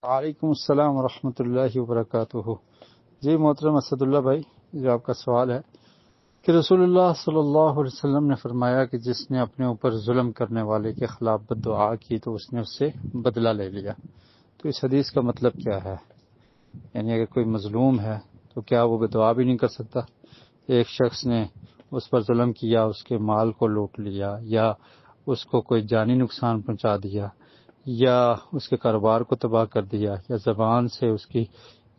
وعلیکم السلام ورحمۃ اللہ وبرکاتہ۔ جی محترم اسد اللہ بھائی، جو آپ کا سوال ہے کہ رسول اللہ صلی اللہ علیہ وسلم نے فرمایا کہ جس نے اپنے اوپر ظلم کرنے والے کے خلاف بد دعا کی تو اس نے اس سے بدلہ لے لیا، تو اس حدیث کا مطلب کیا ہے؟ یعنی اگر کوئی مظلوم ہے تو کیا وہ بد دعا بھی نہیں کر سکتا؟ ایک شخص نے اس پر ظلم کیا، اس کے مال کو لوٹ لیا، یا اس کو کوئی جانی نقصان پہنچا دیا، یا اس کے کاروبار کو تباہ کر دیا، یا زبان سے اس کی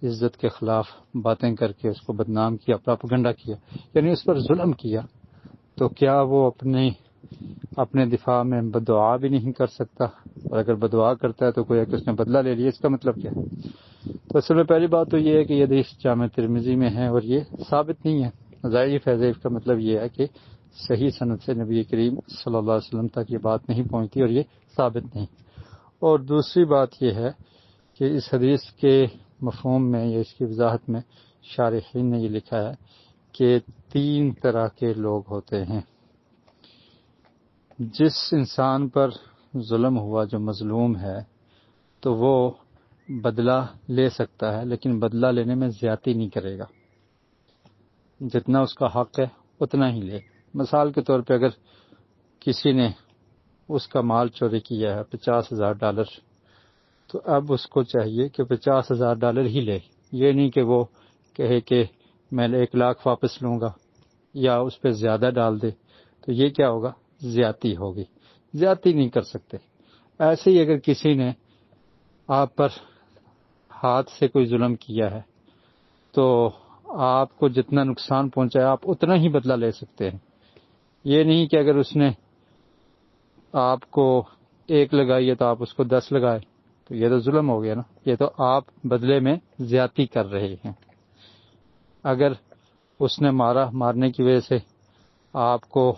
عزت کے خلاف باتیں کر کے اس کو بدنام کیا، پراپگنڈا کیا، یعنی اس پر ظلم کیا، تو کیا وہ اپنے دفاع میں بد دعا بھی نہیں کر سکتا؟ اور اگر بد دعا کرتا ہے تو کوئی کہ اس نے بدلہ لے لیا، اس کا مطلب کیا ہے؟ تو اصل میں پہلی بات تو یہ ہے کہ یہ حدیث جامع ترمذی میں ہے اور یہ ثابت نہیں ہے، ضعیف ہے۔ ضعیف کا مطلب یہ ہے کہ صحیح سند سے نبی کریم صلی اللہ علیہ وسلم تک یہ بات نہیں پہنچتی اور یہ ثابت نہیں۔ اور دوسری بات یہ ہے کہ اس حدیث کے مفہوم میں یا اس کی وضاحت میں شارحین نے یہ لکھا ہے کہ 3 طرح کے لوگ ہوتے ہیں۔ جس انسان پر ظلم ہوا، جو مظلوم ہے، تو وہ بدلہ لے سکتا ہے، لیکن بدلہ لینے میں زیادتی نہیں کرے گا، جتنا اس کا حق ہے اتنا ہی لے۔ مثال کے طور پہ اگر کسی نے اس کا مال چوری کیا ہے $50,000، تو اب اس کو چاہیے کہ $50,000 ہی لے، یہ نہیں کہ وہ کہے کہ میں 1,00,000 واپس لوں گا یا اس پہ زیادہ ڈال دے، تو یہ کیا ہوگا؟ زیادتی ہوگی۔ زیادتی نہیں کر سکتے۔ ایسے ہی اگر کسی نے آپ پر ہاتھ سے کوئی ظلم کیا ہے تو آپ کو جتنا نقصان پہنچا ہے آپ اتنا ہی بدلہ لے سکتے ہیں۔ یہ نہیں کہ اگر اس نے آپ کو 1 لگائی ہے تو آپ اس کو 10 لگائے، تو یہ تو ظلم ہو گیا نا، یہ تو آپ بدلے میں زیادتی کر رہے ہیں۔ اگر اس نے مارنے کی وجہ سے آپ کو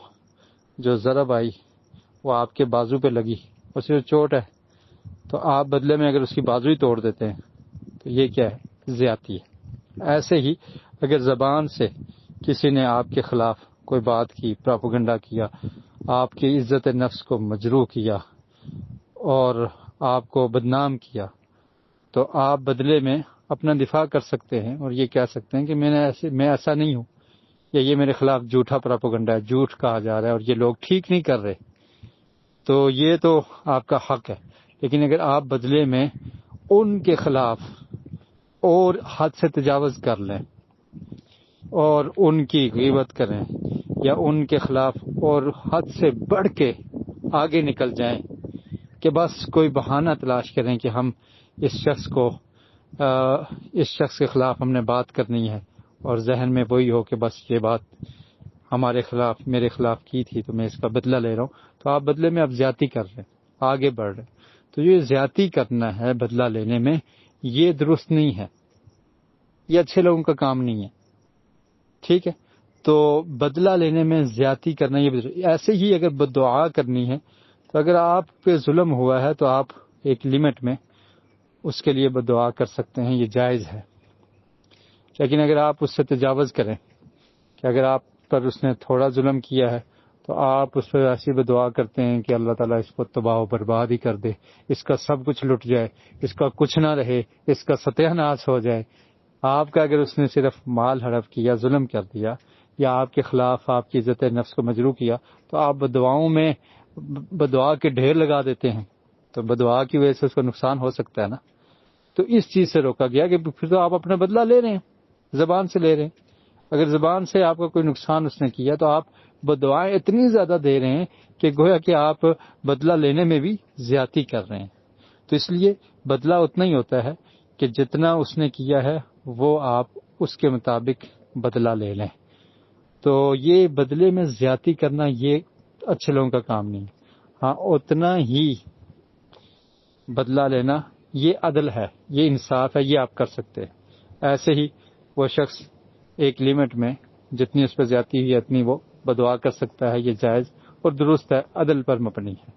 جو ضرب آئی وہ آپ کے بازو پہ لگی، اسے چوٹ ہے، تو آپ بدلے میں اگر اس کی بازو ہی توڑ دیتے ہیں تو یہ کیا ہے؟ زیادتی ہے۔ ایسے ہی اگر زبان سے کسی نے آپ کے خلاف کوئی بات کی، پراپگنڈا کیا، آپ کی عزت نفس کو مجروح کیا اور آپ کو بدنام کیا، تو آپ بدلے میں اپنا دفاع کر سکتے ہیں اور یہ کہہ سکتے ہیں کہ میں ایسا نہیں ہوں، یا یہ میرے خلاف جھوٹا پراپگنڈا ہے، جھوٹ کہا جا رہا ہے اور یہ لوگ ٹھیک نہیں کر رہے، تو یہ تو آپ کا حق ہے۔ لیکن اگر آپ بدلے میں ان کے خلاف اور حد سے تجاوز کر لیں اور ان کی غیبت کریں یا ان کے خلاف اور حد سے بڑھ کے آگے نکل جائیں کہ بس کوئی بہانہ تلاش کریں کہ ہم اس شخص کے خلاف ہم نے بات کرنی ہے، اور ذہن میں وہی ہو کہ بس یہ بات میرے خلاف کی تھی تو میں اس کا بدلہ لے رہا ہوں، تو آپ بدلے میں اب زیادتی کر رہے ہیں، آگے بڑھ رہے ہیں۔ تو یہ زیادتی کرنا ہے بدلہ لینے میں، یہ درست نہیں ہے، یہ اچھے لوگوں کا کام نہیں ہے، ٹھیک ہے؟ تو بدلہ لینے میں زیادتی کرنا یہ ایسے ہی اگر بد دعا کرنی ہے تو اگر آپ پہ ظلم ہوا ہے تو آپ ایک لمٹ میں اس کے لیے بد دعا کر سکتے ہیں، یہ جائز ہے۔ لیکن اگر آپ اس سے تجاوز کریں کہ اگر آپ پر اس نے تھوڑا ظلم کیا ہے تو آپ اس پہ ایسی بد دعا کرتے ہیں کہ اللہ تعالیٰ اس کو تباہ و برباد ہی کر دے، اس کا سب کچھ لٹ جائے، اس کا کچھ نہ رہے، اس کا ستیہ ناش ہو جائے۔ آپ کا اگر اس نے صرف مال ہڑپ کیا، ظلم کر دیا، یا آپ کے خلاف آپ کی عزت نفس کو مجروح کیا، تو آپ بددعاؤں میں بددعا کے ڈھیر لگا دیتے ہیں، تو بددعا کی وجہ سے اس کو نقصان ہو سکتا ہے نا۔ تو اس چیز سے روکا گیا کہ پھر تو آپ اپنا بدلہ لے رہے ہیں، زبان سے لے رہے ہیں۔ اگر زبان سے آپ کا کوئی نقصان اس نے کیا تو آپ بددعائیں اتنی زیادہ دے رہے ہیں کہ گویا کہ آپ بدلہ لینے میں بھی زیادتی کر رہے ہیں۔ تو اس لیے بدلہ اتنا ہی ہوتا ہے کہ جتنا اس نے کیا ہے وہ آپ اس کے مطابق بدلہ لے لیں۔ تو یہ بدلے میں زیادتی کرنا یہ اچھے لوگوں کا کام نہیں۔ ہاں، اتنا ہی بدلہ لینا یہ عدل ہے، یہ انصاف ہے، یہ آپ کر سکتے ہیں۔ ایسے ہی وہ شخص ایک لمٹ میں جتنی اس پہ زیادتی ہوئی اتنی وہ بددعا کر سکتا ہے، یہ جائز اور درست ہے، عدل پر مبنی ہے۔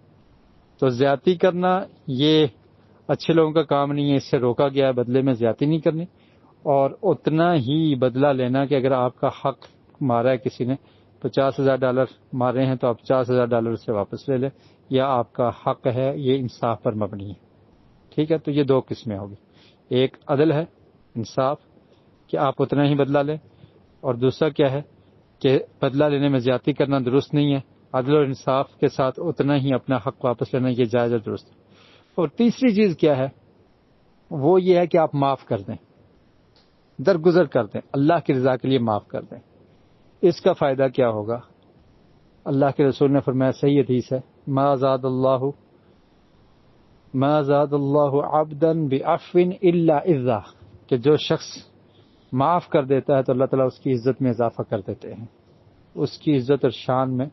تو زیادتی کرنا یہ اچھے لوگوں کا کام نہیں ہے، اس سے روکا گیا ہے بدلے میں زیادتی نہیں کرنی، اور اتنا ہی بدلہ لینا کہ اگر آپ کا حق مارا ہے کسی نے، $50,000 مارے ہیں تو آپ $50,000 سے واپس لے لیں، یا آپ کا حق ہے، یہ انصاف پر مبنی ہے۔ ٹھیک ہے، تو یہ دو قسمیں ہوگی، ایک عدل ہے، انصاف، کہ آپ اتنا ہی بدلہ لیں، اور دوسرا کیا ہے کہ بدلہ لینے میں زیادتی کرنا درست نہیں ہے، عدل اور انصاف کے ساتھ اتنا ہی اپنا حق واپس لینا یہ جائز اور درست ہے۔ اور تیسری چیز کیا ہے، وہ یہ ہے کہ آپ معاف کر دیں، درگزر کر دیں، اللہ کی رضا کے لیے معاف کر دیں۔ اس کا فائدہ کیا ہوگا؟ اللہ کے رسول نے فرمایا، صحیح حدیث ہے، ما زاد اللہ عبدا بعفو الا عزا، کہ جو شخص معاف کر دیتا ہے تو اللہ تعالیٰ اس کی عزت میں اضافہ کر دیتے ہیں، اس کی عزت اور شان میں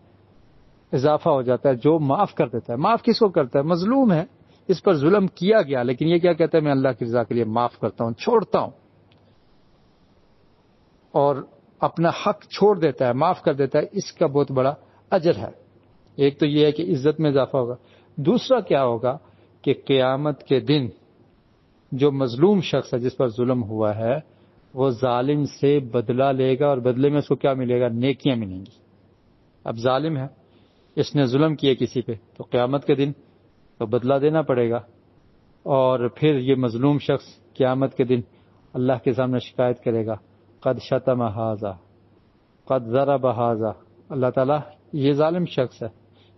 اضافہ ہو جاتا ہے جو معاف کر دیتا ہے۔ معاف کس کو کرتا ہے؟ مظلوم ہے، اس پر ظلم کیا گیا، لیکن یہ کیا کہتا ہے، میں اللہ کی رضا کے لیے معاف کرتا ہوں، چھوڑتا ہوں، اور اپنا حق چھوڑ دیتا ہے، معاف کر دیتا ہے، اس کا بہت بڑا اجر ہے۔ ایک تو یہ ہے کہ عزت میں اضافہ ہوگا، دوسرا کیا ہوگا کہ قیامت کے دن جو مظلوم شخص ہے، جس پر ظلم ہوا ہے، وہ ظالم سے بدلہ لے گا، اور بدلے میں اس کو کیا ملے گا؟ نیکیاں ملیں گی۔ اب ظالم ہے، اس نے ظلم کیا کسی پہ، تو قیامت کے دن تو بدلہ دینا پڑے گا، اور پھر یہ مظلوم شخص قیامت کے دن اللہ کے سامنے شکایت کرے گا، قد شتم ھذا، قد ضرب ھذا، اللہ تعالیٰ یہ ظالم شخص ہے،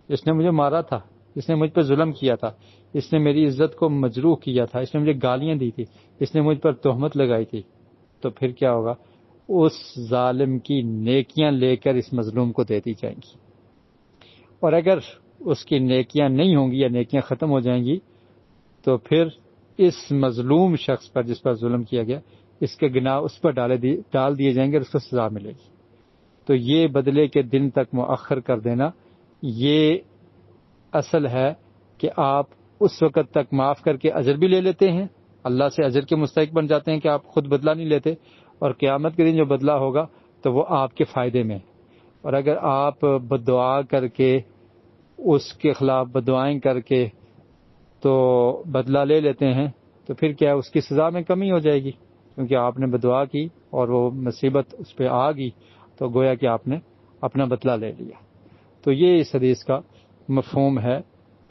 اس نے مجھے مارا تھا، اس نے مجھ پر ظلم کیا تھا، اس نے میری عزت کو مجروح کیا تھا، اس نے مجھے گالیاں دی تھی، اس نے مجھ پر تہمت لگائی تھی۔ تو پھر کیا ہوگا؟ اس ظالم کی نیکیاں لے کر اس مظلوم کو دے دی جائیں گی، اور اگر اس کی نیکیاں نہیں ہوں گی یا نیکیاں ختم ہو جائیں گی، تو پھر اس مظلوم شخص پر جس پر ظلم کیا گیا، اس کے گناہ اس پر ڈال دیے جائیں گے، اور اس کو سزا ملے گی۔ تو یہ بدلے کے دن تک مؤخر کر دینا، یہ اصل ہے کہ آپ اس وقت تک معاف کر کے اجر بھی لے لیتے ہیں، اللہ سے اجر کے مستحق بن جاتے ہیں کہ آپ خود بدلہ نہیں لیتے، اور قیامت کے دن جو بدلہ ہوگا تو وہ آپ کے فائدے میں ہے۔ اور اگر آپ بددعا کر کے، اس کے خلاف بددعائیں کر کے تو بدلہ لے لیتے ہیں، تو پھر کیا ہے، اس کی سزا میں کمی ہو جائے گی، کیونکہ آپ نے بددعا کی اور وہ مصیبت اس پہ آ گئی، تو گویا کہ آپ نے اپنا بدلہ لے لیا۔ تو یہ اس حدیث کا مفہوم ہے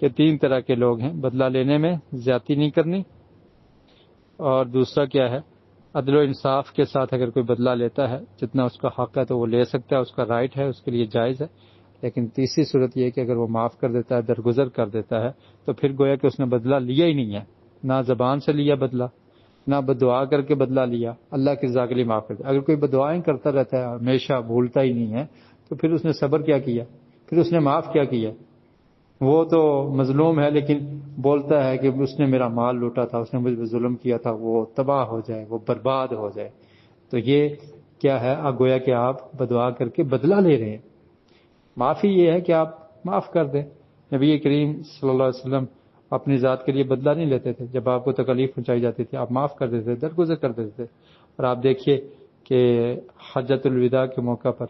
کہ تین طرح کے لوگ ہیں، بدلہ لینے میں زیادتی نہیں کرنی، اور دوسرا کیا ہے، عدل و انصاف کے ساتھ اگر کوئی بدلہ لیتا ہے، جتنا اس کا حق ہے تو وہ لے سکتا ہے، اس کا رائٹ ہے، اس کے لیے جائز ہے۔ لیکن تیسری صورت یہ ہے کہ اگر وہ معاف کر دیتا ہے، درگزر کر دیتا ہے، تو پھر گویا کہ اس نے بدلہ لیا ہی نہیں ہے، نہ زبان سے لیا بدلہ، نہ بددعا کر کے بدلہ لیا، اللہ کی رضا کے لیے معاف کر دیا۔ اگر کوئی بددعائیں کرتا رہتا ہے، ہمیشہ بھولتا ہی نہیں ہے، تو پھر اس نے صبر کیا کیا، پھر اس نے معاف کیا کیا؟ وہ تو مظلوم ہے لیکن بولتا ہے کہ اس نے میرا مال لوٹا تھا، اس نے مجھ پہ ظلم کیا تھا، وہ تباہ ہو جائے، وہ برباد ہو جائے۔ تو یہ کیا ہے، گویا کہ آپ بددعا کر کے بدلہ لے رہے ہیں۔ معافی یہ ہے کہ آپ معاف کر دیں۔ نبی کریم صلی اللہ علیہ وسلم اپنی ذات کے لیے بدلہ نہیں لیتے تھے، جب آپ کو تکلیف پہنچائی جاتی تھی آپ معاف کر دیتے تھے، درگزر کر دیتے تھے۔ اور آپ دیکھیے کہ حجۃ الوداع کے موقع پر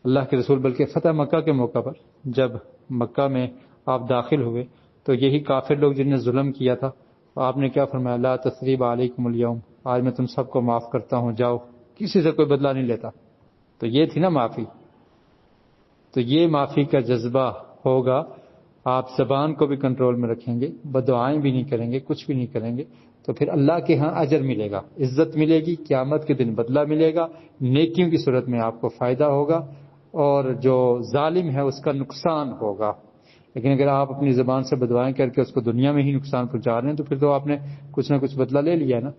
اللہ کے رسول، بلکہ فتح مکہ کے موقع پر جب مکہ میں آپ داخل ہوئے، تو یہی کافر لوگ جن نے ظلم کیا تھا، آپ نے کیا فرمایا، لا تثریب علیکم اليوم، آج میں تم سب کو معاف کرتا ہوں، جاؤ، کسی سے کوئی بدلہ نہیں لیتا۔ تو یہ تھی نا معافی۔ تو یہ معافی کا جذبہ ہوگا، آپ زبان کو بھی کنٹرول میں رکھیں گے، بددعائیں بھی نہیں کریں گے، کچھ بھی نہیں کریں گے، تو پھر اللہ کے ہاں اجر ملے گا، عزت ملے گی، قیامت کے دن بدلہ ملے گا، نیکیوں کی صورت میں آپ کو فائدہ ہوگا، اور جو ظالم ہے اس کا نقصان ہوگا۔ لیکن اگر آپ اپنی زبان سے بددعائیں کر کے اس کو دنیا میں ہی نقصان پہنچا رہے ہیں، تو پھر تو آپ نے کچھ نہ کچھ بدلہ لے لیا نا۔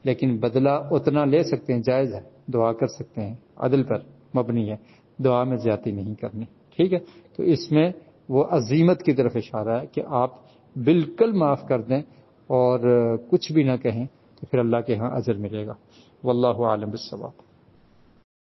لیکن بدلہ اتنا لے سکتے ہیں، جائز ہے، دعا کر سکتے ہیں، عدل پر مبنی ہے، دعا میں زیادتی نہیں کرنی، ٹھیک ہے۔ تو اس میں وہ عزیمت کی طرف اشارہ ہے کہ آپ بالکل معاف کر دیں اور کچھ بھی نہ کہیں، تو پھر اللہ کے ہاں اجر ملے گا۔ واللہ اعلم بالصواب۔